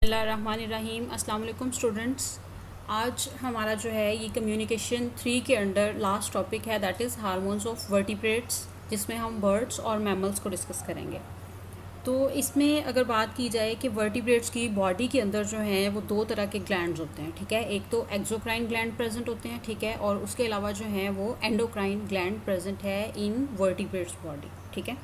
बिस्मिल्लाहिर्रहमानिर्रहीम। अस्सलाम वालेकुम स्टूडेंट्स। आज हमारा जो है ये कम्युनिकेशन 3 के अंडर लास्ट टॉपिक है, that is hormones of vertebrates, जिसमें हम बर्ड्स और मैमल्स को डिस्कस करेंगे। तो इसमें अगर बात की जाए कि वर्टिब्रेट्स की बॉडी के अंदर जो है वो दो तरह के ग्लैंड्स होते हैं, ठीक है। एक तो एक्सोक्राइन ग्लैंड प्रेजेंट होते हैं, ठीक है, और उसके अलावा जो है वो एंडोक्राइन ग्लैंड प्रेजेंट है इन वर्टिब्रेट्स बॉडी, ठीक है।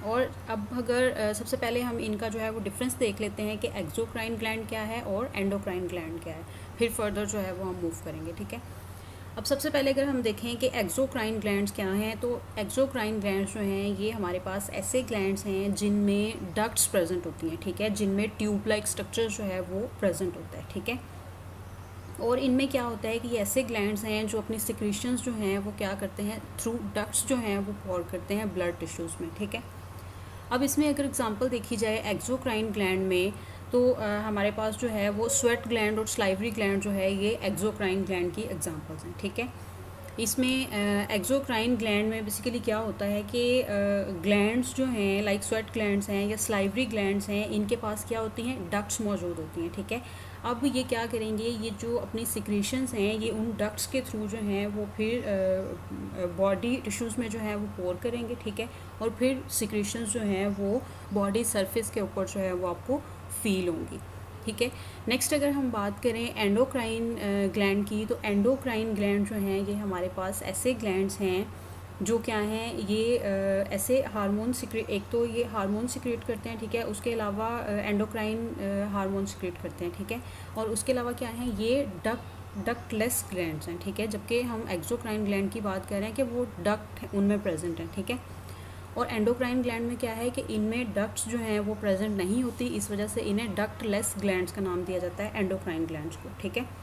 और अब अगर सबसे पहले हम इनका जो है वो डिफरेंस देख लेते हैं कि एक्सोक्राइन ग्लैंड क्या है और एंडोक्राइन ग्लैंड क्या है, फिर फर्दर जो है वो हम मूव करेंगे, ठीक है। अब सबसे पहले अगर हम देखें कि एक्सोक्राइन ग्लैंड्स क्या हैं, तो एक्सोक्राइन ग्लैंड्स जो हैं ये हमारे पास ऐसे ग्लैंड्स हैं जिनमें डक्ट्स प्रेजेंट होती हैं, ठीक है, जिनमें ट्यूब लाइक स्ट्रक्चर जो है वो प्रेजेंट होता है, ठीक है। और इनमें क्या होता है कि ये ऐसे ग्लैंड्स हैं जो अपनी सिक्रीशंस जो हैं वो क्या करते हैं, थ्रू डक्ट्स जो हैं वो पॉर करते हैं ब्लड टिश्यूज़ में, ठीक है। अब इसमें अगर एग्जांपल देखी जाए एक्सोक्राइन ग्लैंड में, तो हमारे पास जो है वो स्वेट ग्लैंड और स्लाइवरी ग्लैंड जो है ये एक्सोक्राइन ग्लैंड की एग्जांपल्स हैं, ठीक है। इसमें एक्सोक्राइन ग्लैंड में बेसिकली क्या होता है कि ग्लैंड्स जो हैं लाइक स्वेट ग्लैंड्स हैं या स्लाइवरी ग्लैंड्स हैं, इनके पास क्या होती हैं, डक्ट्स मौजूद होती हैं, ठीक है। अब ये क्या करेंगे, ये जो अपनी सिक्रीशंस हैं ये उन डक्ट्स के थ्रू जो हैं वो फिर बॉडी टिश्यूज़ में जो है वो पोर करेंगे, ठीक है, और फिर सिक्रीशंस जो हैं वो बॉडी सरफेस के ऊपर जो है वो आपको फील होंगी, ठीक है। नेक्स्ट अगर हम बात करें एंडोक्राइन ग्लैंड की, तो एंडोक्राइन ग्लैंड जो हैं ये हमारे पास ऐसे ग्लैंड्स हैं जो क्या हैं, ये ऐसे हार्मोन सिक्रेट, एक तो ये हार्मोन सिक्रेट करते हैं, ठीक है, उसके अलावा एंडोक्राइन हार्मोन सिक्रेट करते हैं, ठीक है, और उसके अलावा क्या है, ये डक्टलेस ग्लैंड्स हैं, ठीक है, जबकि हम एक्सोक्राइन ग्लैंड की बात कर रहे हैं कि वो डक्ट उनमें प्रेजेंट हैं, ठीक है। और एंडोक्राइन ग्लैंड में क्या है कि इनमें डक्ट्स जो हैं वो प्रेजेंट नहीं होती, इस वजह से इन्हें डक्टलेस ग्लैंड्स का नाम दिया जाता है एंडोक्राइन ग्लैंड्स को, ठीक है।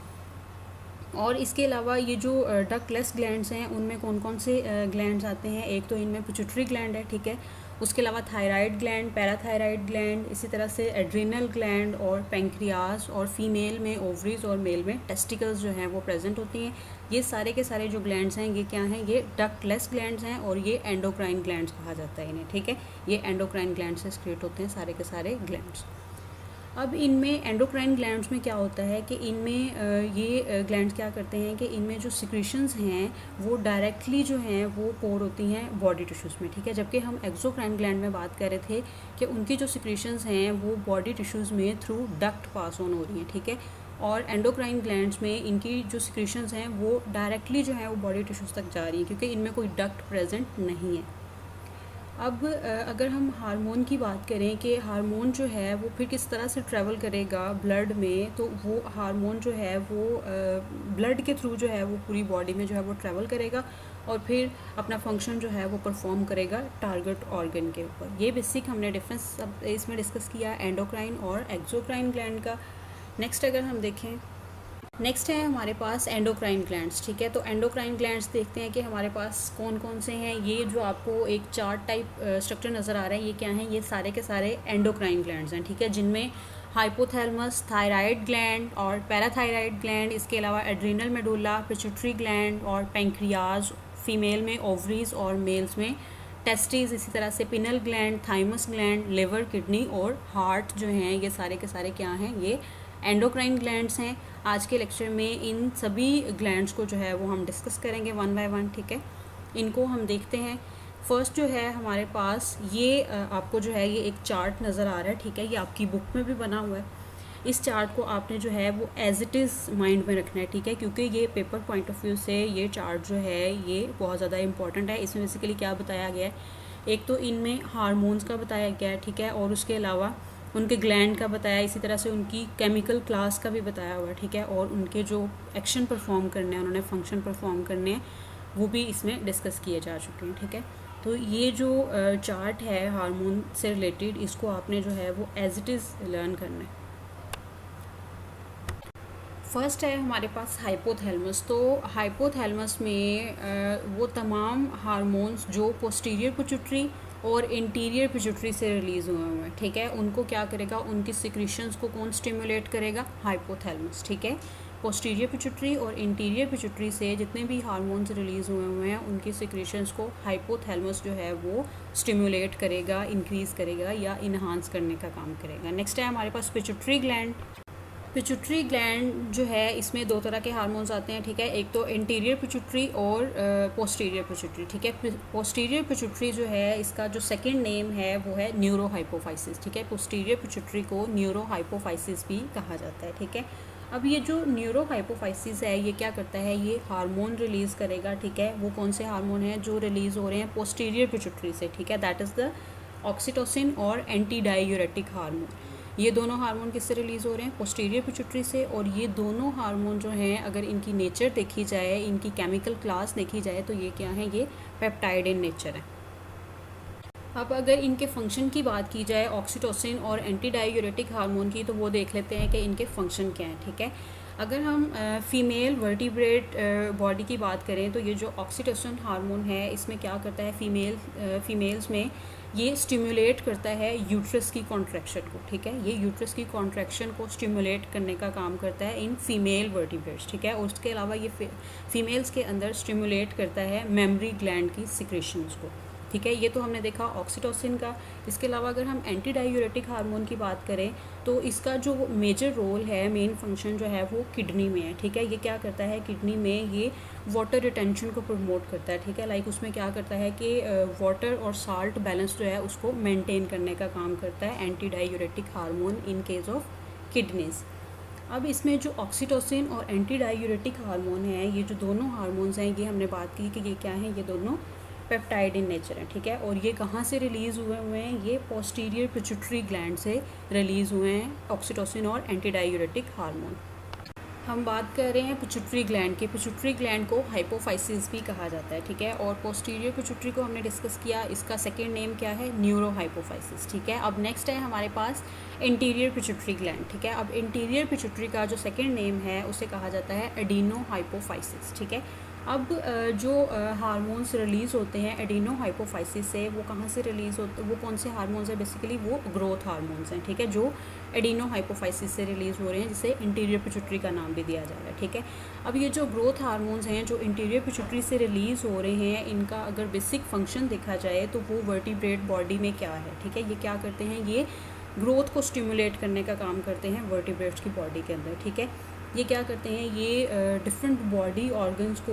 और इसके अलावा ये जो डक्टलेस ग्लैंड्स हैं उनमें कौन कौन से ग्लैंड्स आते हैं, एक तो इनमें पिट्यूटरी ग्लैंड है, ठीक है, उसके अलावा थायराइड ग्लैंड, पैराथायराइड ग्लैंड, इसी तरह से एड्रिनल ग्लैंड और पेंक्रियाज, और फीमेल में ओवरीज और मेल में टेस्टिकल्स जो हैं वो प्रेजेंट होती हैं। ये सारे के सारे जो ग्लैंड्स हैं ये क्या हैं, ये डक्टलेस ग्लैंड्स हैं और ये एंडोक्राइन ग्लैंड्स कहा जाता है इन्हें, ठीक है। ये एंडोक्राइन ग्लैंड से क्रिएट होते हैं सारे के सारे ग्लैंड्स। अब इनमें एंडोक्राइन ग्लैंड्स में क्या होता है कि इनमें ये ग्लैंड्स क्या करते हैं कि इनमें जो सिक्रीशंस हैं वो डायरेक्टली जो हैं वो पोर होती हैं बॉडी टिश्यूज़ में, ठीक है, जबकि हम एक्सोक्राइन ग्लैंड में बात कर रहे थे कि उनकी जो सिक्रीशंस हैं वो बॉडी टिश्यूज़ में थ्रू डक्ट पास ऑन हो रही हैं, ठीक है। और एंडोक्राइन ग्लैंड्स में इनकी जो सिक्रीशंस हैं वो डायरेक्टली जो है वो बॉडी टिश्यूज़ तक जा रही हैं क्योंकि इनमें कोई डक्ट प्रेजेंट नहीं है। अब अगर हम हार्मोन की बात करें कि हार्मोन जो है वो फिर किस तरह से ट्रैवल करेगा ब्लड में, तो वो हार्मोन जो है वो ब्लड के थ्रू जो है वो पूरी बॉडी में जो है वो ट्रैवल करेगा और फिर अपना फंक्शन जो है वो परफॉर्म करेगा टारगेट ऑर्गन के ऊपर। ये बेसिक हमने डिफरेंस अब इसमें डिस्कस किया एंडोक्राइन और एक्सोक्राइन ग्लैंड का। नेक्स्ट अगर हम देखें, नेक्स्ट है हमारे पास एंडोक्राइन ग्लैंड्स, ठीक है। तो एंडोक्राइन ग्लैंड्स देखते हैं कि हमारे पास कौन कौन से हैं। ये जो आपको एक चार्ट टाइप स्ट्रक्चर नज़र आ रहा है ये क्या है, ये सारे के सारे एंडोक्राइन ग्लैंड्स हैं, ठीक है, जिनमें हाइपोथैलेमस, थायराइड ग्लैंड और पैराथायराइड ग्लैंड, इसके अलावा एड्रिनल मेडुला, पिट्यूटरी ग्लैंड और पेंक्रियाज, फीमेल में ओवरीज और मेल्स में टेस्टिस, इसी तरह से penal gland, thymus gland, liver, kidney और हार्ट जो हैं ये सारे के सारे क्या हैं, ये एंडोक्राइन ग्लैंड्स हैं। आज के लेक्चर में इन सभी ग्लैंड्स को जो है वो हम डिस्कस करेंगे वन बाय वन, ठीक है। इनको हम देखते हैं। फर्स्ट जो है हमारे पास ये आपको जो है ये एक चार्ट नज़र आ रहा है, ठीक है, ये आपकी बुक में भी बना हुआ है। इस चार्ट को आपने जो है वो एज इट इज़ माइंड में रखना है, ठीक है, क्योंकि ये पेपर पॉइंट ऑफ व्यू से ये चार्ट जो है ये बहुत ज़्यादा इंपॉर्टेंट है। इसमें बेसिकली क्या बताया गया है, एक तो इनमें हार्मोन्स का बताया गया है, ठीक है, और उसके अलावा उनके ग्लैंड का बताया, इसी तरह से उनकी केमिकल क्लास का भी बताया हुआ है, ठीक है, और उनके जो एक्शन परफॉर्म करने हैं, उन्होंने फंक्शन परफॉर्म करने हैं, वो भी इसमें डिस्कस किए जा चुके हैं, ठीक है। तो ये जो चार्ट है हार्मोन से रिलेटेड, इसको आपने जो है वो एज इट इज़ लर्न करना है। फर्स्ट है हमारे पास हाइपोथैलेमस। तो हाइपोथैलेमस में वो तमाम हार्मोन्स जो पोस्टीरियर पिट्यूटरी और इंटीरियर पिट्यूटरी से रिलीज़ हुए हुए हैं, ठीक है, उनको क्या करेगा, उनकी सिक्रीशंस को कौन स्टिमुलेट करेगा, हाइपोथैलेमस, ठीक है। पोस्टीरियर पिट्यूटरी और इंटीरियर पिट्यूटरी से जितने भी हार्मोन्स रिलीज़ हुए हैं उनकी सिक्रेशंस को हाइपोथैलेमस जो है वो स्टिमुलेट करेगा, इंक्रीज़ करेगा या इन्हांस करने का काम करेगा। नेक्स्ट है हमारे पास पिट्यूटरी ग्लैंड। पिट्यूटरी ग्लैंड जो है इसमें दो तरह के हार्मोन्स आते हैं, ठीक है। एक तो इंटीरियर पिट्यूटरी और पोस्टीरियर पिट्यूटरी, ठीक है। पोस्टीरियर पिट्यूटरी जो है इसका जो सेकंड नेम है वो है न्यूरोहाइपोफाइसिस, ठीक है। पोस्टीरियर पिट्यूटरी को न्यूरोहाइपोफाइसिस भी कहा जाता है, ठीक है। अब ये जो न्यूरोहाइपोफाइसिस है ये क्या करता है, ये हार्मोन रिलीज़ करेगा, ठीक है। वो कौन से हार्मोन हैं जो रिलीज़ हो रहे हैं पोस्टीरियर पिट्यूटरी से, ठीक है। दैट इज़ द ऑक्सीटोसिन और एंटी डायूरेटिक हार्मोन। ये दोनों हार्मोन किससे रिलीज़ हो रहे हैं, पोस्टीरियर पिट्यूटरी से। और ये दोनों हार्मोन जो हैं अगर इनकी नेचर देखी जाए, इनकी केमिकल क्लास देखी जाए तो ये क्या है, ये पेप्टाइड इन नेचर है। अब अगर इनके फंक्शन की बात की जाए ऑक्सीटोसिन और एंटी डायूरेटिक हार्मोन की, तो वो देख लेते हैं कि इनके फंक्शन क्या हैं, ठीक है। अगर हम फीमेल वर्टिब्रेट बॉडी की बात करें तो ये जो ऑक्सीटोसिन हार्मोन है इसमें क्या करता है, फीमेल्स में ये स्टिमुलेट करता है यूट्रस की कॉन्ट्रैक्शन को, ठीक है। ये यूट्रस की कॉन्ट्रैक्शन को स्टिमुलेट करने का काम करता है इन फीमेल वर्टिब्रेट्स, ठीक है। और उसके अलावा ये फीमेल्स के अंदर स्टिमुलेट करता है मेमरी ग्लैंड की सिक्रेशंस को, ठीक है। ये तो हमने देखा ऑक्सीटोसिन का। इसके अलावा अगर हम एंटी डायूरेटिक हार्मोन की बात करें तो इसका जो मेजर रोल है, मेन फंक्शन जो है वो किडनी में है, ठीक है। ये क्या करता है, किडनी में ये वाटर रिटेंशन को प्रमोट करता है, ठीक है। लाइक उसमें क्या करता है कि वाटर और साल्ट बैलेंस जो है उसको मेंटेन करने का काम करता है anti diuretic hormone in case of kidneys. अब इसमें जो ऑक्सीटोसिन और एंटी डायूरेटिक हार्मोन है, ये जो दोनों हार्मोन्स हैं ये हमने बात की कि ये क्या हैं, ये दोनों पेप्टाइड इन नेचर है, ठीक है। और ये कहाँ से रिलीज़ हुए हैं, ये पोस्टीरियर पिट्यूटरी ग्लैंड से रिलीज़ हुए हैं ऑक्सीटोसिन और एंटी डायूरेटिक हार्मोन। हम बात कर रहे हैं पिट्यूटरी ग्लैंड की। पिट्यूटरी ग्लैंड को हाइपोफाइसिस भी कहा जाता है, ठीक है। और पोस्टीरियर पिट्यूटरी को हमने डिस्कस किया, इसका सेकेंड नेम क्या है, न्यूरोहाइपोफाइसिस, ठीक है। अब नेक्स्ट है हमारे पास इंटीरियर पिट्यूटरी ग्लैंड, ठीक है। अब इंटीरियर पिट्यूटरी का जो सेकेंड नेम है उसे कहा जाता है एडिनोहाइपोफाइसिस, ठीक है। अब जो हार्मोन्स रिलीज़ होते हैं एडिनोहाइपोफाइसिस से, वो कहाँ से रिलीज़ होते, वो कौन से हार्मोन्स हैं, बेसिकली वो ग्रोथ हार्मोन्स हैं, ठीक है, जो एडिनोहाइपोफाइसिस से रिलीज़ हो रहे हैं, जिसे इंटीरियर पिट्यूटरी का नाम भी दिया जा रहा है, ठीक है। अब ये जो ग्रोथ हार्मोन्स हैं जो इंटीरियर पिट्यूटरी से रिलीज़ हो रहे हैं, इनका अगर बेसिक फंक्शन देखा जाए तो वो वर्टिब्रेट बॉडी में क्या है, ठीक है। ये क्या करते हैं, ये ग्रोथ को स्टिमुलेट करने का काम करते हैं वर्टिब्रेट्स की बॉडी के अंदर, ठीक है। ये क्या करते हैं, ये डिफरेंट बॉडी ऑर्गन्स को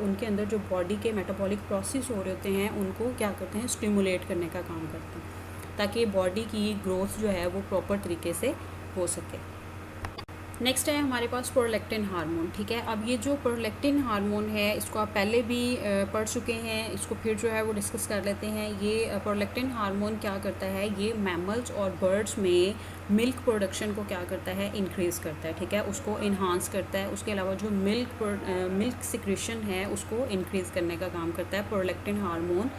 उनके अंदर जो बॉडी के मेटाबॉलिक प्रोसेस हो रहे होते हैं उनको क्या करते हैं, स्टिमुलेट करने का काम करते हैं, ताकि बॉडी की ग्रोथ जो है वो प्रॉपर तरीके से हो सके। नेक्स्ट है हमारे पास प्रोलैक्टिन हार्मोन, ठीक है। अब ये जो प्रोलैक्टिन हार्मोन है इसको आप पहले भी पढ़ चुके हैं, इसको फिर जो है वो डिस्कस कर लेते हैं। ये प्रोलैक्टिन हार्मोन क्या करता है, ये मैमल्स और बर्ड्स में मिल्क प्रोडक्शन को क्या करता है, इंक्रीज़ करता है, ठीक है, उसको इन्हांस करता है। उसके अलावा जो मिल्क सिक्रेशन है उसको इंक्रीज़ करने का काम करता है prolactin hormone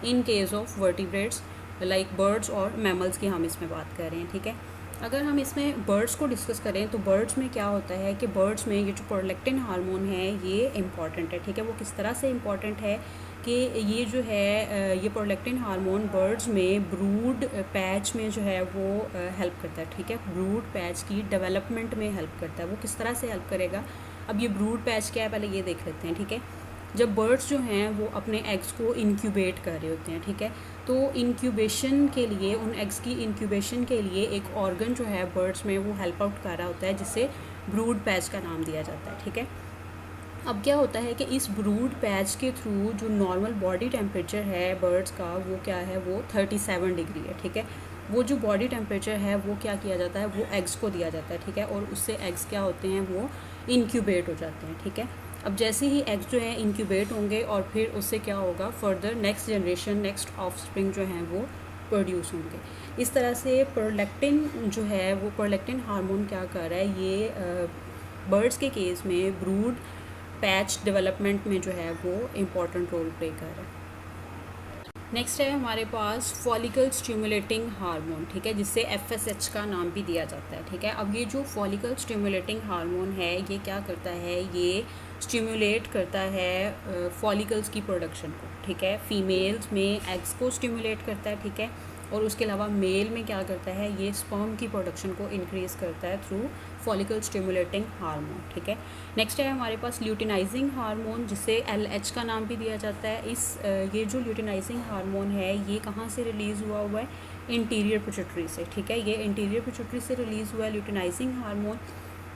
in case of vertebrates like birds और मैमल्स की हम इसमें बात कर रहे हैं, ठीक है। अगर हम इसमें बर्ड्स को डिस्कस करें तो बर्ड्स में क्या होता है कि बर्ड्स में ये जो प्रोलैक्टिन हार्मोन है ये इम्पॉर्टेंट है, ठीक है। वो किस तरह से इम्पॉर्टेंट है कि ये जो है ये प्रोलैक्टिन हार्मोन बर्ड्स में ब्रूड पैच में जो है वो हेल्प करता है, ठीक है। ब्रूड पैच की डेवलपमेंट में हेल्प करता है। वो किस तरह से हेल्प करेगा, अब ये ब्रूड पैच क्या है पहले ये देख लेते हैं, ठीक है। जब बर्ड्स जो हैं वो अपने एग्स को इंक्यूबेट कर रहे होते हैं, ठीक है, तो इंक्यूबेशन के लिए, उन एग्स की इंक्यूबेशन के लिए एक ऑर्गन जो है बर्ड्स में वो हेल्प आउट कर रहा होता है जिसे ब्रूड पैच का नाम दिया जाता है, ठीक है। अब क्या होता है कि इस ब्रूड पैच के थ्रू जो नॉर्मल बॉडी टेम्परेचर है बर्ड्स का वो क्या है, वो 37 डिग्री है, ठीक है। वो जो बॉडी टेम्परेचर है वो क्या किया जाता है, वो एग्स को दिया जाता है, ठीक है, और उससे एग्स क्या होते हैं, वो इंक्यूबेट हो जाते हैं, ठीक है। अब जैसे ही एग्स जो हैं इंक्यूबेट होंगे और फिर उससे क्या होगा, further next generation, next offspring जो हैं वो प्रोड्यूस होंगे। इस तरह से प्रोलैक्टिन जो है वो प्रोलैक्टिन हार्मोन क्या कर रहा है, ये बर्ड्स के केस में ब्रूड पैच डेवलपमेंट में जो है वो इम्पॉर्टेंट रोल प्ले कर रहा है। नेक्स्ट है हमारे पास फॉलिकल स्टिमुलेटिंग हार्मोन, ठीक है, जिससे FSH का नाम भी दिया जाता है, ठीक है। अब ये जो फॉलिकल स्टिमुलेटिंग हार्मोन है ये क्या करता है, ये स्टिमुलेट करता है फॉलिकल्स की प्रोडक्शन को, ठीक है। फीमेल्स में एग्स को स्टिमुलेट करता है, ठीक है, और उसके अलावा मेल में क्या करता है, ये स्पर्म की प्रोडक्शन को इंक्रीज़ करता है थ्रू फॉलिकल स्टिमुलेटिंग हार्मोन, ठीक है। नेक्स्ट है हमारे पास ल्यूटिनाइजिंग हार्मोन, जिसे LH का नाम भी दिया जाता है। ये जो ल्यूटिनाइजिंग हार्मोन है ये कहाँ से रिलीज़ हुआ है, इंटीरियर पिट्यूटरी से, ठीक है। ये इंटीरियर पिट्यूटरी से रिलीज़ हुआ है ल्यूटिनाइजिंग हार्मोन।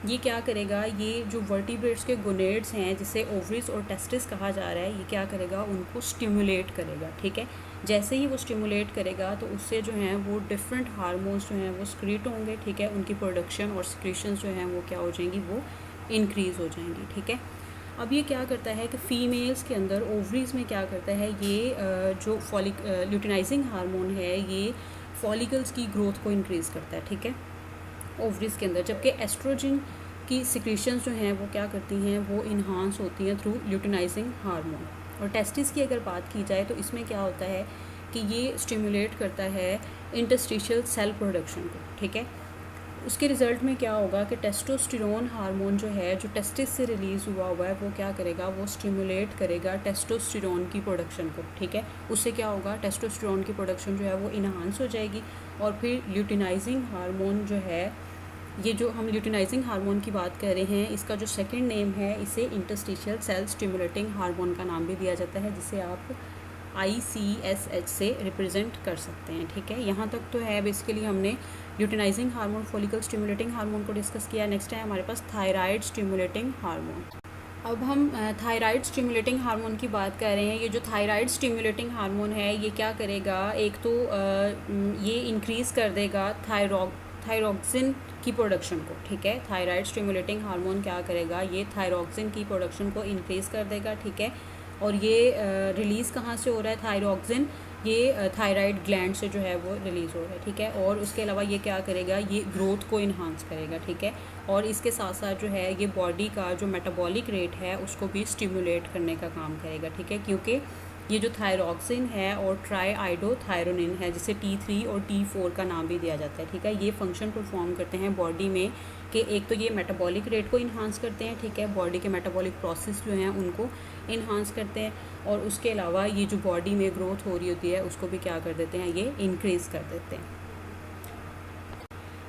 ये क्या करेगा, ये जो वर्टिब्रेट्स के गोनेड्स हैं जिसे ओवरीज और टेस्टिस कहा जा रहा है, ये क्या करेगा, उनको स्टिमुलेट करेगा, ठीक है। जैसे ही वो स्टिमुलेट करेगा तो उससे जो हैं वो डिफरेंट हार्मोन्स जो हैं वो स्क्रीट होंगे, ठीक है। उनकी प्रोडक्शन और सिक्रीशंस जो हैं वो क्या हो जाएंगी, वो इंक्रीज़ हो जाएंगी, ठीक है। अब ये क्या करता है कि फ़ीमेल्स के अंदर ओवरीज़ में क्या करता है, ये जो ल्यूटिनाइजिंग हार्मोन है ये फॉलिकल्स की ग्रोथ को इंक्रीज़ करता है, ठीक है, ओवरीज़ के अंदर। जबकि एस्ट्रोजन की सिक्रीशंस जो हैं वो क्या करती हैं, वो इन्हांस होती हैं थ्रू ल्यूटिनाइजिंग हार्मोन। और टेस्टिस की अगर बात की जाए तो इसमें क्या होता है कि ये स्टिमुलेट करता है इंटरस्टिशियल सेल प्रोडक्शन को, ठीक है। उसके रिज़ल्ट में क्या होगा कि टेस्टोस्टेरोन हार्मोन जो है, जो टेस्टिस से रिलीज़ हुआ है, वो क्या करेगा, वो स्टिमुलेट करेगा टेस्टोस्टेरोन की प्रोडक्शन को, ठीक है। उससे क्या होगा, टेस्टोस्टेरोन की प्रोडक्शन जो है वो इन्हांस हो जाएगी। और फिर ल्यूटिनाइजिंग हार्मोन जो है, ये जो हम ल्यूटिनाइजिंग हार्मोन की बात कर रहे हैं, इसका जो सेकंड नेम है, इसे इंटरस्टिशियल सेल स्टिमुलेटिंग हार्मोन का नाम भी दिया जाता है, जिसे आप ICSH से रिप्रेजेंट कर सकते हैं, ठीक है। यहाँ तक तो है बेसिकली हमने luteinizing hormone, follicle stimulating hormone को डिस्कस किया। नेक्स्ट है हमारे पास थायराइड स्टिमुलेटिंग हार्मोन। अब हम थायराइड स्टिमुलेटिंग हार्मोन की बात कर रहे हैं। ये जो थायराइड स्टिमुलेटिंग हार्मोन है ये क्या करेगा, एक तो ये इंक्रीज़ कर देगा थायरॉक्सिन की प्रोडक्शन को, ठीक है। थायराइड स्टिमुलेटिंग हार्मोन क्या करेगा, ये थायरॉक्सिन की प्रोडक्शन को इंक्रीज़ कर देगा, ठीक है। और ये रिलीज़ कहाँ से हो रहा है थायरॉक्सिन, ये थायराइड ग्लैंड से जो है वो रिलीज़ हो रहा है, ठीक है। और उसके अलावा ये क्या करेगा, ये ग्रोथ को इन्हांस करेगा, ठीक है। और इसके साथ साथ जो है ये बॉडी का जो मेटाबॉलिक रेट है उसको भी स्टिमुलेट करने का काम करेगा, ठीक है। क्योंकि ये जो थायरॉक्सिन है और ट्राईआइडोथायरोनिन है, जिसे T3 और T4 का नाम भी दिया जाता है, ठीक है। ये फंक्शन परफॉर्म करते हैं बॉडी में कि एक तो ये मेटाबॉलिक रेट को इन्हांस करते हैं, ठीक है, बॉडी के मेटाबॉलिक प्रोसेस जो हैं उनको इन्हांस करते हैं। और उसके अलावा ये जो बॉडी में ग्रोथ हो रही होती है उसको भी क्या कर देते हैं, ये इंक्रीज़ कर देते हैं।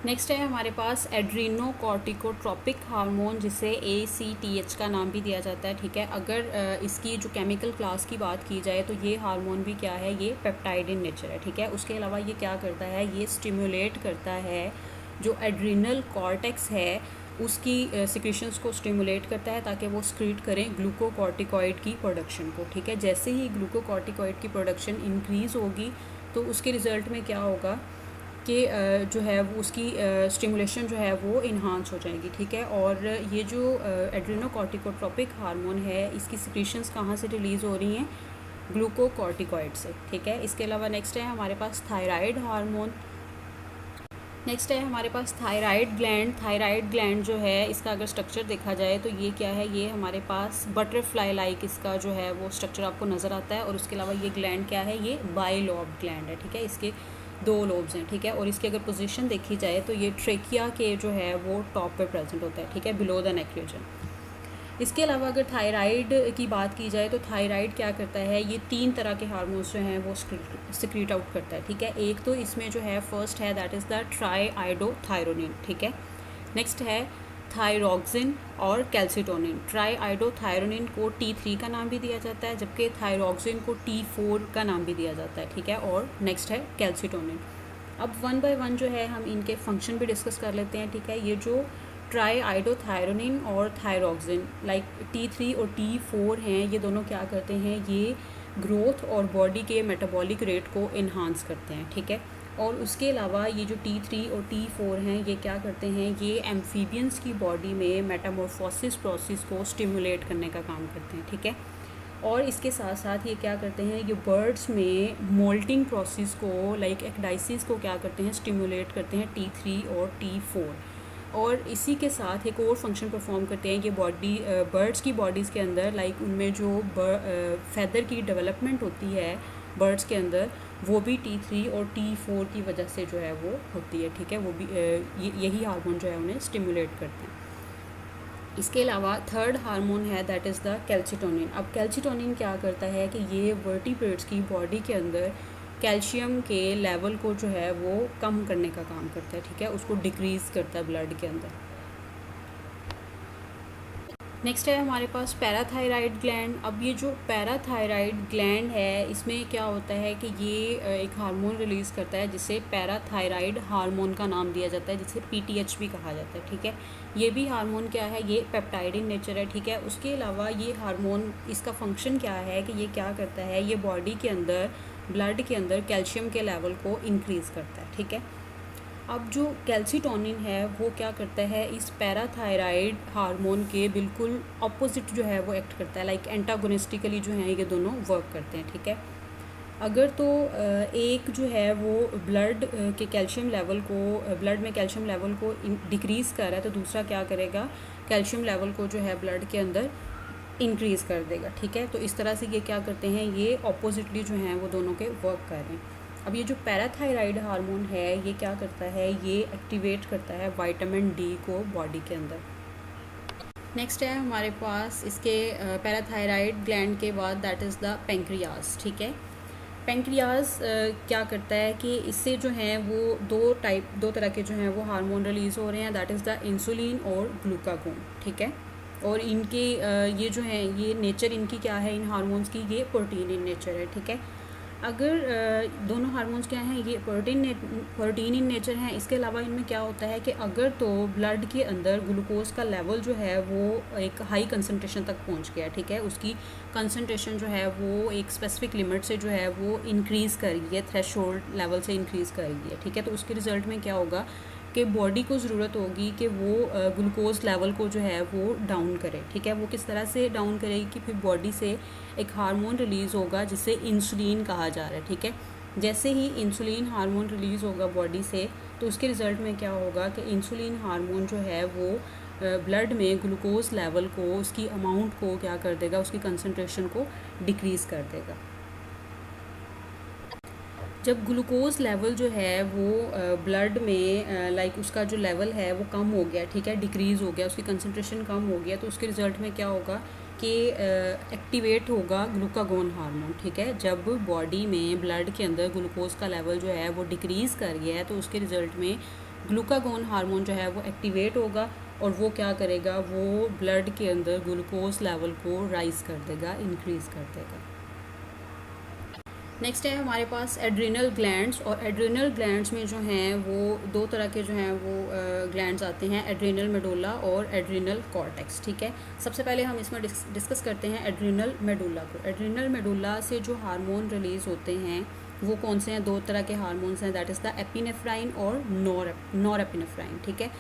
नेक्स्ट है हमारे पास एड्रीनोकॉर्टिकोट्रोपिक हार्मोन, जिसे ACTH का नाम भी दिया जाता है, ठीक है। अगर इसकी जो केमिकल क्लास की बात की जाए तो ये हार्मोन भी क्या है, ये पेप्टाइड इन नेचर है, ठीक है। उसके अलावा ये क्या करता है, ये स्टिमुलेट करता है जो एड्रीनल कॉर्टेक्स है उसकी सिक्रीशंस को स्टिमुलेट करता है ताकि वो स्क्रीट करें ग्लूकोकॉर्टिकॉइड की प्रोडक्शन को, ठीक है। जैसे ही ग्लूकोकॉर्टिकॉइड की प्रोडक्शन इंक्रीज़ होगी तो उसके रिज़ल्ट में क्या होगा कि जो है वो उसकी स्टिमुलेशन जो है वो इन्हांस हो जाएगी, ठीक है। और ये जो एड्रीनोकॉर्टिकोट्रोपिक हार्मोन है इसकी सिक्रीशंस कहाँ से रिलीज़ हो रही हैं, ग्लूकोकॉर्टिकॉइड से, ठीक है। इसके अलावा नेक्स्ट है हमारे पास थायराइड हार्मोन। नेक्स्ट है हमारे पास थायराइड ग्लैंड। थायराइड ग्लैंड जो है इसका अगर स्ट्रक्चर देखा जाए तो ये क्या है, ये हमारे पास बटरफ्लाई लाइक इसका जो है वो स्ट्रक्चर आपको नज़र आता है। और उसके अलावा ये ग्लैंड क्या है, ये बाइलोब ग्लैंड है, ठीक है। इसके 2 लोब्स हैं, ठीक है। और इसकी अगर पोजीशन देखी जाए तो ये ट्रेकिया के जो है वो टॉप पे प्रेजेंट होता है, ठीक है, बिलो द नेक रीजन। इसके अलावा अगर थायराइड की बात की जाए तो थायराइड क्या करता है, ये 3 तरह के हार्मोन्स जो हैं वो सिक्रीट आउट करता है, ठीक है। एक तो इसमें जो है फर्स्ट है दैट इज़ द ट्राईआइडोथायरोनिन, ठीक है। नेक्स्ट है थायरॉक्सिन और कैल्सिटोनिन। ट्राईआइडोथायरोनिन को T3 का नाम भी दिया जाता है, जबकि थायरॉक्सिन को T4 का नाम भी दिया जाता है, ठीक है। और नेक्स्ट है कैल्सिटोनिन। अब 1 बाय 1 जो है हम इनके फंक्शन भी डिस्कस कर लेते हैं, ठीक है। ये जो ट्राईआइडोथायरोनिन और थायरॉक्सिन लाइक T3 और T4 हैं, ये दोनों क्या करते हैं, ये ग्रोथ और बॉडी के मेटाबॉलिक रेट को इन्हांस करते हैं, ठीक है। और उसके अलावा ये जो T3 और T4 हैं ये क्या करते हैं, ये एम्फीबियंस की बॉडी में मेटामॉर्फोसिस प्रोसेस को स्टिमुलेट करने का काम करते हैं, ठीक है। और इसके साथ साथ ये क्या करते हैं, ये बर्ड्स में मोल्टिंग प्रोसेस को लाइक एक्डाइसिस को क्या करते हैं, स्टिमुलेट करते हैं T3 और T4। और इसी के साथ एक और फंक्शन परफॉर्म करते हैं, ये बॉडी बर्ड्स की बॉडीज़ के अंदर लाइक उनमें जो फैदर की डेवलपमेंट होती है बर्ड्स के अंदर, वो भी T3 और T4 की वजह से जो है वो होती है, ठीक है। वो भी यही हार्मोन जो है उन्हें स्टिमुलेट करते हैं। इसके अलावा थर्ड हार्मोन है दैट इज़ द कैल्सिटोनिन। अब कैल्सिटोनिन क्या करता है कि ये वर्टिब्रेट्स की बॉडी के अंदर कैल्शियम के लेवल को जो है वो कम करने का काम करता है, ठीक है, उसको डिक्रीज़ करता है ब्लड के अंदर। नेक्स्ट है हमारे पास पैराथायराइड ग्लैंड। अब ये जो पैराथायराइड ग्लैंड है इसमें क्या होता है कि ये एक हार्मोन रिलीज़ करता है जिसे पैराथायराइड हार्मोन का नाम दिया जाता है, जिसे पीटीएच भी कहा जाता है, ठीक है। ये भी हार्मोन क्या है, ये पेप्टाइड इन नेचर है, ठीक है। उसके अलावा ये हार्मोन, इसका फंक्शन क्या है कि ये क्या करता है, ये बॉडी के अंदर, ब्लड के अंदर कैल्शियम के लेवल को इंक्रीज़ करता है, ठीक है। अब जो कैल्सीटोनिन है वो क्या करता है, इस पैराथायराइड हार्मोन के बिल्कुल ऑपोजिट जो है वो एक्ट करता है, लाइक एंटागोनिस्टिकली जो है ये दोनों वर्क करते हैं, ठीक है। अगर तो एक जो है वो ब्लड के कैल्शियम लेवल को, ब्लड में कैल्शियम लेवल को डिक्रीज़ कर रहा है, तो दूसरा क्या करेगा, कैल्शियम लेवल को जो है ब्लड के अंदर इंक्रीज़ कर देगा, ठीक है। तो इस तरह से ये क्या करते हैं, ये ऑपोजिटली जो हैं वो दोनों के वर्क कर रहे हैं। अब ये जो पैराथायराइड हार्मोन है ये क्या करता है, ये एक्टिवेट करता है विटामिन डी को बॉडी के अंदर। नेक्स्ट है हमारे पास इसके पैराथायराइड ग्लैंड के बाद, दैट इज़ द पेंक्रियाज, ठीक है। पेंक्रियाज क्या करता है कि इससे जो हैं वो दो तरह के जो हैं वो हार्मोन रिलीज़ हो रहे हैं, दैट इज़ द इंसुलिन और ग्लूकागोन, ठीक है। और इनके ये जो है, ये नेचर इनकी क्या है, इन हार्मोन्स की, ये प्रोटीन इन नेचर है, ठीक है। अगर दोनों हार्मोन्स क्या हैं, ये प्रोटीन इन नेचर हैं। इसके अलावा इनमें क्या होता है कि अगर तो ब्लड के अंदर ग्लूकोज का लेवल जो है वो एक हाई कंसनट्रेशन तक पहुंच गया, ठीक है, उसकी कंसनट्रेशन जो है वो एक स्पेसिफिक लिमिट से जो है वो इंक्रीज़ कर गई है, थ्रेशोल्ड लेवल से इंक्रीज़ कर गई है, ठीक है। तो उसके रिज़ल्ट में क्या होगा कि बॉडी को ज़रूरत होगी कि वो ग्लूकोज लेवल को जो है वो डाउन करे, ठीक है। वो किस तरह से डाउन करेगी कि फिर बॉडी से एक हार्मोन रिलीज़ होगा जिसे इंसुलिन कहा जा रहा है, ठीक है। जैसे ही इंसुलिन हार्मोन रिलीज़ होगा बॉडी से, तो उसके रिज़ल्ट में क्या होगा कि इंसुलिन हार्मोन जो है वो ब्लड में ग्लूकोज लेवल को, उसकी अमाउंट को क्या कर देगा, उसकी कंसनट्रेशन को डिक्रीज़ कर देगा। जब ग्लूकोज लेवल जो है वो ब्लड में लाइक उसका जो लेवल है वो कम हो गया, ठीक है, डिक्रीज़ हो गया, उसकी कंसनट्रेशन कम हो गया, तो उसके रिज़ल्ट में क्या होगा कि एक्टिवेट होगा ग्लूकागोन हार्मोन, ठीक है। जब बॉडी में ब्लड के अंदर ग्लूकोज का लेवल जो है वो डिक्रीज़ कर गया है, तो उसके रिज़ल्ट में ग्लूकागोन हार्मोन जो है वो एक्टिवेट होगा और वो क्या करेगा, वो ब्लड के अंदर ग्लूकोज लेवल को राइज़ कर देगा, इंक्रीज़ कर देगा। नेक्स्ट है हमारे पास एड्रिनल ग्लैंड्स। और एड्रिनल ग्लैंड्स में जो हैं वो दो तरह के जो हैं वो ग्लैंड्स आते हैं, एड्रिनल मेडुला और एड्रिनल कॉर्टेक्स, ठीक है। सबसे पहले हम इसमें डिस्कस करते हैं एड्रिनल मेडुला को। एड्रिनल मेडुला से जो हार्मोन रिलीज़ होते हैं वो कौन से हैं, दो तरह के हार्मोन्स हैं, दैट इज़ द एपिनेफ्राइन और नॉर एपिनेफ्राइन, ठीक है।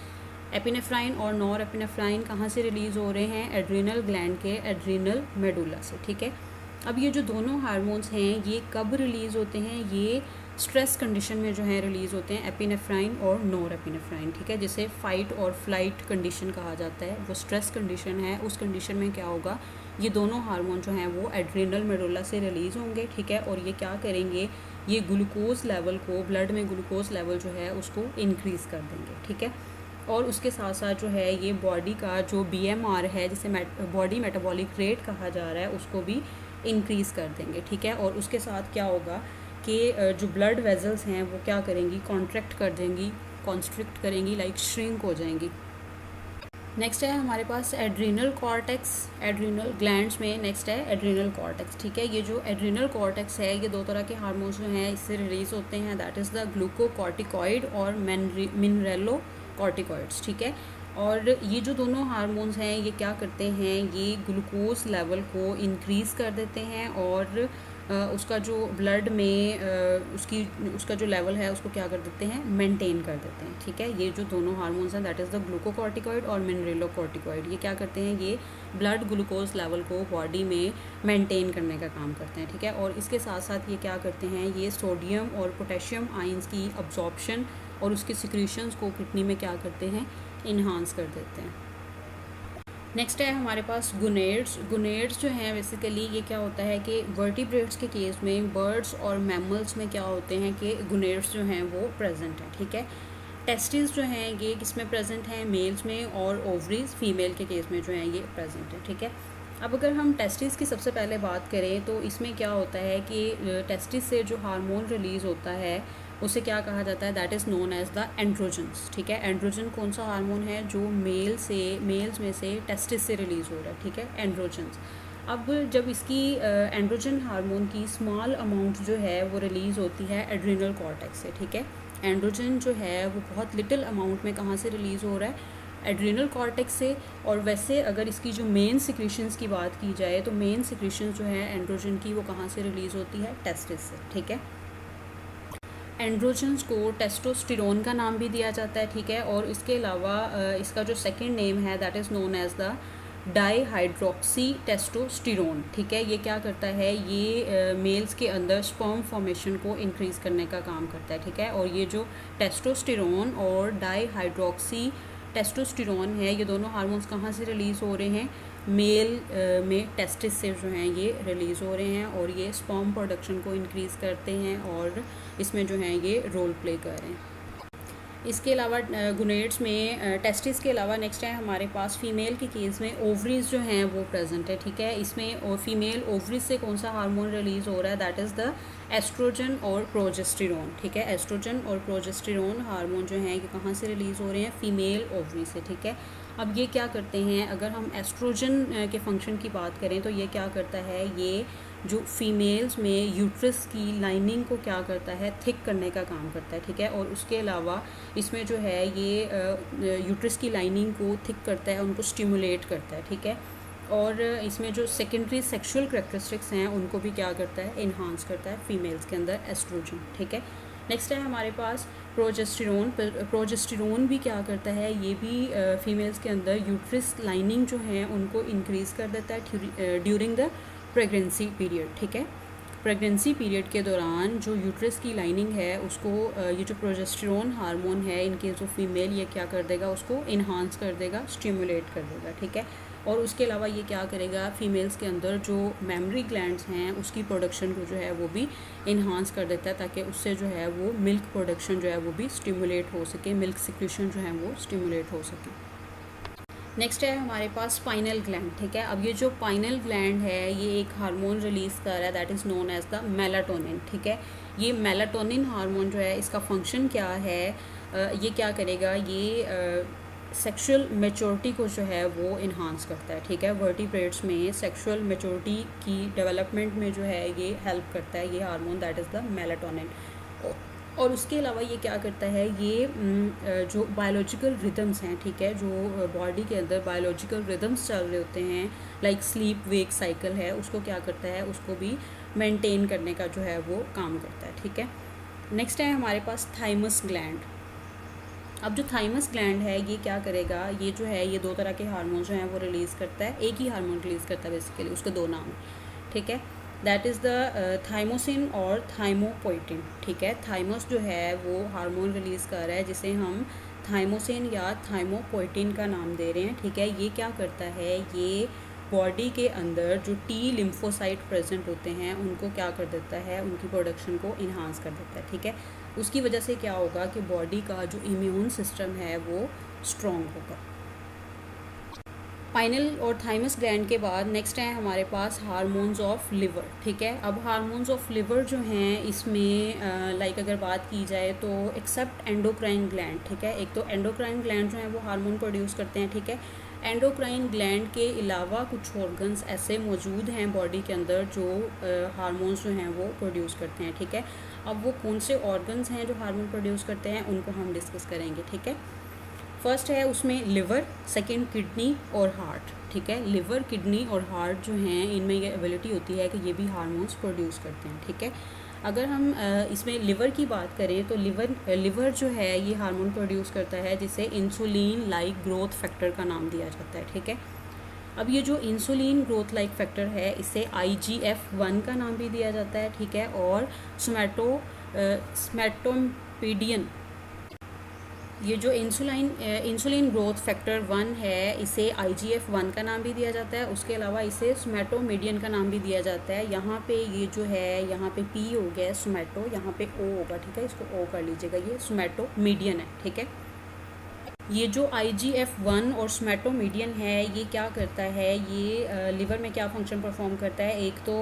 एपिनेफ्राइन और नॉर एपिनेफ्राइन कहाँ से रिलीज़ हो रहे हैं, एड्रिनल ग्लैंड के एड्रिनल मेडुला से, ठीक है। अब ये जो दोनों हार्मोन्स हैं ये कब रिलीज़ होते हैं, ये स्ट्रेस कंडीशन में जो है रिलीज़ होते हैं, एपिनेफ्राइन और नॉर एपिनेफ्राइन, ठीक है, जिसे फाइट और फ्लाइट कंडीशन कहा जाता है। वो स्ट्रेस कंडीशन है, उस कंडीशन में क्या होगा, ये दोनों हार्मोन जो हैं वो एड्रिनल मेडुला से रिलीज़ होंगे, ठीक है। और ये क्या करेंगे, ये ग्लूकोज लेवल को, ब्लड में ग्लूकोज लेवल जो है उसको इंक्रीज़ कर देंगे, ठीक है। और उसके साथ साथ जो है ये बॉडी का जो BMR है, जिसे बॉडी मेटाबॉलिक रेट कहा जा रहा है, उसको भी इंक्रीज़ कर देंगे, ठीक है। और उसके साथ क्या होगा कि जो ब्लड वेजल्स हैं वो क्या करेंगी, कॉन्ट्रैक्ट कर देंगी, कॉन्स्ट्रिक्ट करेंगी, लाइक श्रिंक हो जाएंगी। नेक्स्ट है हमारे पास एड्रिनल कॉर्टेक्स। एड्रिनल ग्लैंड्स में नेक्स्ट है एड्रिनल कॉर्टेक्स, ठीक है। ये जो एड्रिनल कॉर्टेक्स है ये दो तरह के हार्मोन्स जो हैं इससे रिलीज़ होते हैं, दैट इज़ द ग्लूकोकॉर्टिकॉइड और मिनरेलो कॉर्टिकॉइड्स, ठीक है। और ये जो दोनों हार्मोन्स हैं ये क्या करते हैं, ये ग्लूकोज लेवल को इंक्रीज़ कर देते हैं और उसका जो ब्लड में उसका जो लेवल है उसको क्या कर देते हैं, मेंटेन कर देते हैं, ठीक है। ये जो दोनों हार्मोन्स हैं दैट इज़ द ग्लूकोकॉर्टिकॉइड और मिनरेलोकॉर्टिकॉइड, ये क्या करते हैं, ये ब्लड ग्लूकोज लेवल को बॉडी में मेंटेन करने का काम करते हैं, ठीक है। और इसके साथ साथ ये क्या करते हैं, ये सोडियम और पोटेशियम आयंस की अब्जॉर्प्शन और उसके सिक्रीशंस को किडनी में क्या करते हैं, इन्हांस कर देते हैं। नेक्स्ट है हमारे पास गुनेड्स। गुनेड्स जो हैं बेसिकली ये क्या होता है कि वर्टिब्रेट्स के केस में, बर्ड्स और मैमल्स में क्या होते हैं कि गुनेड्स जो हैं वो प्रेजेंट हैं, ठीक है। टेस्टिस जो हैं ये किस में प्रेजेंट हैं, मेल्स में, और ओवरीज फीमेल के केस में जो हैं ये प्रेजेंट है, ठीक है। अब अगर हम टेस्टिस की सबसे पहले बात करें तो इसमें क्या होता है कि टेस्टिस से जो हार्मोन रिलीज़ होता है उसे क्या कहा जाता है, that is known as the androgens. ठीक है, एंड्रोजन कौन सा हार्मोन है जो मेल्स में से टेस्टिस से रिलीज़ हो रहा है। ठीक है, एंड्रोजन्स। अब जब इसकी एंड्रोजन हार्मोन की स्मॉल अमाउंट जो है वो रिलीज़ होती है एड्रिनल कॉर्टेक्स से। ठीक है, एंड्रोजन जो है वो बहुत लिटिल अमाउंट में कहाँ से रिलीज़ हो रहा है, एड्रिनल कॉर्टेक्स से। और वैसे अगर इसकी जो मेन सिक्रीशंस की बात की जाए तो मेन सिक्रीशंस जो है एंड्रोजन की वो कहाँ से रिलीज़ होती है, टेस्टिस से। ठीक है, एंड्रोजन्स को टेस्टोस्टेरोन का नाम भी दिया जाता है। ठीक है, और इसके अलावा इसका जो सेकंड नेम है that is known as the dihydroxy testosterone. ठीक है, ये क्या करता है, ये मेल्स के अंदर स्पर्म फॉर्मेशन को इंक्रीज़ करने का काम करता है। ठीक है, और ये जो टेस्टोस्टेरोन और डाईहाइड्रोक्सी टेस्टोस्टेरोन है, ये दोनों हार्मोन्स कहाँ से रिलीज़ हो रहे हैं, मेल में टेस्टिस से जो हैं ये रिलीज़ हो रहे हैं, और ये स्पर्म प्रोडक्शन को इंक्रीज़ करते हैं और इसमें जो हैं ये रोल प्ले कर रहे हैं। इसके अलावा गुनेड्स में टेस्टिस के अलावा नेक्स्ट है हमारे पास फीमेल के केस में ओवरीज जो हैं वो प्रेजेंट है। ठीक है, इसमें फीमेल ओवरीज से कौन सा हार्मोन रिलीज़ हो रहा है, दैट इज़ द एस्ट्रोजन और प्रोजेस्टेरोन। ठीक है, एस्ट्रोजन और प्रोजेस्टेरोन हार्मोन जो हैं ये कहाँ से रिलीज़ हो रहे हैं, फीमेल ओवरी से। ठीक है, अब ये क्या करते हैं, अगर हम एस्ट्रोजन के फंक्शन की बात करें तो ये क्या करता है, ये जो फीमेल्स में यूट्रस की लाइनिंग को क्या करता है, थिक करने का काम करता है। ठीक है, और उसके अलावा इसमें जो है ये यूट्रस की लाइनिंग को थिक करता है, उनको स्टिमुलेट करता है। ठीक है, और इसमें जो सेकेंडरी सेक्सुअल करैक्टरिस्टिक्स हैं उनको भी क्या करता है, इन्हांस करता है फीमेल्स के अंदर एस्ट्रोजन। ठीक है, नेक्स्ट है हमारे पास प्रोजेस्टेरोन। प्रोजेस्टेरोन भी क्या करता है, ये भी फीमेल्स के अंदर यूट्रस लाइनिंग जो है उनको इंक्रीज़ कर देता है ड्यूरिंग द प्रेगनेंसी पीरियड। ठीक है, प्रेगनेंसी पीरियड के दौरान जो यूट्रस की लाइनिंग है उसको ये जो प्रोजेस्टेरोन हार्मोन है इन केस ऑफ फीमेल ये क्या कर देगा, उसको इन्हांस कर देगा, स्टिमुलेट कर देगा। ठीक है, और उसके अलावा ये क्या करेगा, फीमेल्स के अंदर जो मेमरी ग्लैंड्स हैं उसकी प्रोडक्शन को जो है वो भी इन्हांस कर देता है, ताकि उससे जो है वो मिल्क प्रोडक्शन जो है वो भी स्टिमुलेट हो सके, मिल्क सिक्रीशन जो है वो स्टिमुलेट हो सके। नेक्स्ट है हमारे पास पाइनल ग्लैंड। ठीक है, अब ये जो पाइनल ग्लैंड है ये एक हार्मोन रिलीज़ कर रहा है that is known as the melatonin. ठीक है, ये मेलाटोनिन हार्मोन जो है इसका फंक्शन क्या है, ये क्या करेगा, ये सेक्सुअल मेचोरिटी को जो है वो इन्हांस करता है। ठीक है, वर्टिब्रेट्स में सेक्सुअल मेचोरिटी की डेवलपमेंट में जो है ये हेल्प करता है ये hormone that is the melatonin. और उसके अलावा ये क्या करता है, ये जो बायोलॉजिकल रिदम्स हैं, ठीक है, जो बॉडी के अंदर बायोलॉजिकल रिदम्स चल रहे होते हैं लाइक स्लीप वेक साइकिल है, उसको क्या करता है, उसको भी मेंटेन करने का जो है वो काम करता है। ठीक है, नेक्स्ट है हमारे पास थाइमस ग्लैंड। अब जो थाइमस ग्लैंड है ये क्या करेगा, ये जो है ये दो तरह के हार्मोन जो हैं वो रिलीज़ करता है, एक ही हार्मोन रिलीज़ करता है बेसिकली, उसके दो नाम। ठीक है, दैट इज़ द थाइमोसिन और थाइमोपोइटिन। ठीक है, थाइमस जो है वो हार्मोन रिलीज़ कर रहा है जिसे हम थाइमोसिन या थाइमोपोइटिन का नाम दे रहे हैं। ठीक है, ये क्या करता है, ये बॉडी के अंदर जो टी लिम्फोसाइट प्रेजेंट होते हैं उनको क्या कर देता है, उनकी प्रोडक्शन को इन्हांस कर देता है। ठीक है, उसकी वजह से क्या होगा कि बॉडी का जो इम्यून सिस्टम है वो स्ट्रॉन्ग होगा। पाइनल और थाइमस ग्लैंड के बाद नेक्स्ट है हमारे पास हार्मोन्स ऑफ लिवर। ठीक है, अब हार्मोन्स ऑफ लिवर जो हैं इसमें लाइक अगर बात की जाए तो एक्सेप्ट एंडोक्राइन ग्लैंड। ठीक है, एक तो एंडोक्राइन ग्लैंड जो हैं वो हार्मोन प्रोड्यूस करते हैं। ठीक है, एंडोक्राइन ग्लैंड के अलावा कुछ ऑर्गन्स ऐसे मौजूद हैं बॉडी के अंदर जो हार्मोन्स जो हैं वो प्रोड्यूस करते हैं। ठीक है, अब वो कौन से ऑर्गन्स हैं जो हार्मोन प्रोड्यूस करते हैं उनको हम डिस्कस करेंगे। ठीक है, फर्स्ट है उसमें लिवर, सेकंड किडनी और हार्ट। ठीक है, लिवर, किडनी और हार्ट जो हैं इनमें ये एबिलिटी होती है कि ये भी हार्मोन्स प्रोड्यूस करते हैं। ठीक है, अगर हम इसमें लिवर की बात करें तो लिवर जो है ये हार्मोन प्रोड्यूस करता है जिसे इंसुलिन लाइक ग्रोथ फैक्टर का नाम दिया जाता है। ठीक है, अब ये जो इंसुलिन ग्रोथ लाइक फैक्टर है इसे IGF-1 का नाम भी दिया जाता है। ठीक है, और सोमैटोपेडियन, ये जो इंसुलिन ग्रोथ फैक्टर 1 है इसे IGF-1 का नाम भी दिया जाता है, उसके अलावा इसे सोमैटोमेडियन का नाम भी दिया जाता है। यहाँ पे ये जो है यहाँ पे P हो गया सोमैटो, यहाँ पे O होगा। ठीक है, इसको O कर लीजिएगा, ये सोमैटोमेडियन है। ठीक है, ये जो IGF-1 और सोमेटोमीडियन है, ये क्या करता है, ये लिवर में क्या फंक्शन परफॉर्म करता है। एक तो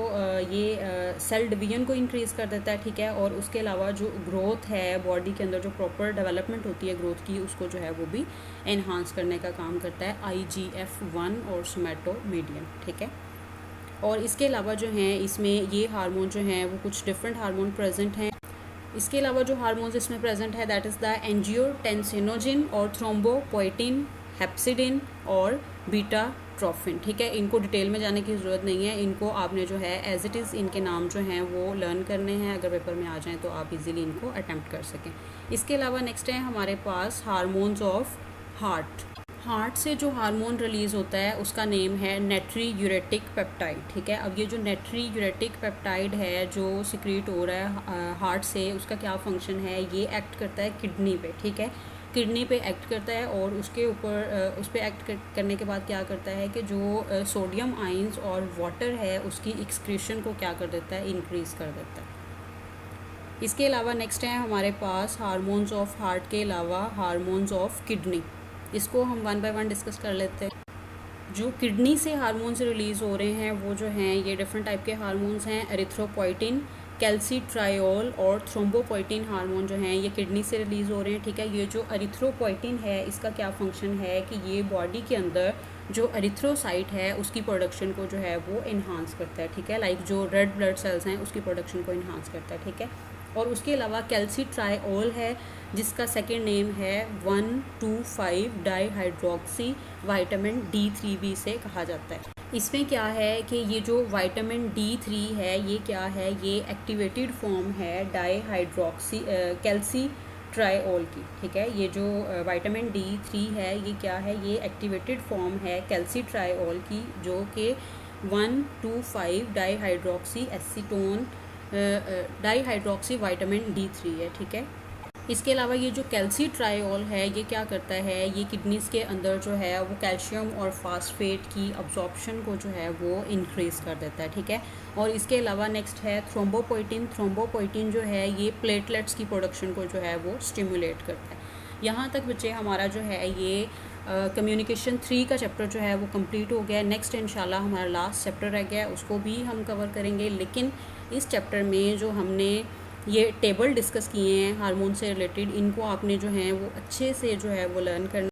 ये सेल डिवीजन को इंक्रीज़ कर देता है, ठीक है, और उसके अलावा जो ग्रोथ है बॉडी के अंदर, जो प्रॉपर डेवलपमेंट होती है ग्रोथ की, उसको जो है वो भी एनहांस करने का काम करता है IGF-1 और सोमेटोमीडियन, ठीक है। और इसके अलावा जो हैं इसमें ये हार्मोन जो हैं वो कुछ डिफरेंट हार्मोन प्रेजेंट हैं। इसके अलावा जो हार्मोन्स इसमें प्रेजेंट है दैट इज़ द एंजियोटेंसिनोजिन और थ्रोम्बोपोइटिन, हेप्सिडिन और बीटा ट्रोफिन, ठीक है। इनको डिटेल में जाने की ज़रूरत नहीं है, इनको आपने जो है एज इट इज़ इनके नाम जो हैं वो लर्न करने हैं। अगर पेपर में आ जाएं तो आप इजीली इनको अटैम्प्ट कर सकें। इसके अलावा नेक्स्ट है हमारे पास हार्मोन्स ऑफ हार्ट। हार्ट से जो हार्मोन रिलीज़ होता है उसका नेम है नेट्रीयूरेटिक पेप्टाइड, ठीक है। अब ये जो नेट्रीयूरेटिक पेप्टाइड है जो सिक्रीट हो रहा है हार्ट से, उसका क्या फंक्शन है, ये एक्ट करता है किडनी पे, ठीक है। किडनी पे एक्ट करता है और उसके ऊपर उस पर एक्ट करने के बाद क्या करता है कि जो सोडियम आइंस और वाटर है उसकी एक्सक्रीशन को क्या कर देता है, इंक्रीज़ कर देता है। इसके अलावा नेक्स्ट है हमारे पास हार्मोन्स ऑफ हार्ट के अलावा हार्मोन्स ऑफ किडनी। इसको हम वन बाय वन डिस्कस कर लेते हैं। जो किडनी से हार्मोन्स रिलीज़ हो रहे हैं वो जो हैं ये डिफरेंट टाइप के हार्मोन्स हैं। एरिथ्रोपोइटिन, कैल्सीट्रायोल और थ्रोम्बोपोइटिन हार्मोन जो हैं ये किडनी से रिलीज़ हो रहे हैं, ठीक है। ये जो एरिथ्रोपोइटिन है इसका क्या फंक्शन है कि ये बॉडी के अंदर जो एरिथ्रोसाइट है उसकी प्रोडक्शन को जो है वो इन्हांस करता है, ठीक है। लाइक जो रेड ब्लड सेल्स हैं उसकी प्रोडक्शन को इन्हांस करता है, ठीक है। और उसके अलावा कैल्सीट्रायोल है जिसका सेकेंड नेम है 1,2,5 डाईहाइड्रोक्सी वाइटामिन D3 से कहा जाता है। इसमें क्या है कि ये जो विटामिन D3 है ये क्या है, ये एक्टिवेटेड फॉर्म है डाईहाइड्रोक्सी कैल्सीट्रायोल की, ठीक है। ये जो विटामिन D3 है ये क्या है, ये एक्टिवेटेड फॉर्म है कैल्सीट्रायोल की, जो कि 1,2,5 dihydroxy acetone dihydroxy vitamin D3 है, ठीक है। इसके अलावा ये जो कैल्सीट्रायोल है ये क्या करता है, ये किडनीज़ के अंदर जो है वो कैल्शियम और फास्फेट की अब्जॉर्प्शन को जो है वो इंक्रीज़ कर देता है, ठीक है। और इसके अलावा नेक्स्ट है थ्रोम्बोपोइटिन। थ्रोम्बोपोइटिन जो है ये प्लेटलेट्स की प्रोडक्शन को जो है वो स्टिमुलेट करता है। यहाँ तक बच्चे हमारा जो है ये कम्युनिकेशन 3 का चैप्टर जो है वो कंप्लीट हो गया। नेक्स्ट इंशाल्लाह हमारा लास्ट चैप्टर रह गया, उसको भी हम कवर करेंगे। लेकिन इस चैप्टर में जो हमने ये टेबल डिस्कस किए हैं हार्मोन से रिलेटेड, इनको आपने जो है वो अच्छे से जो है वो लर्न करना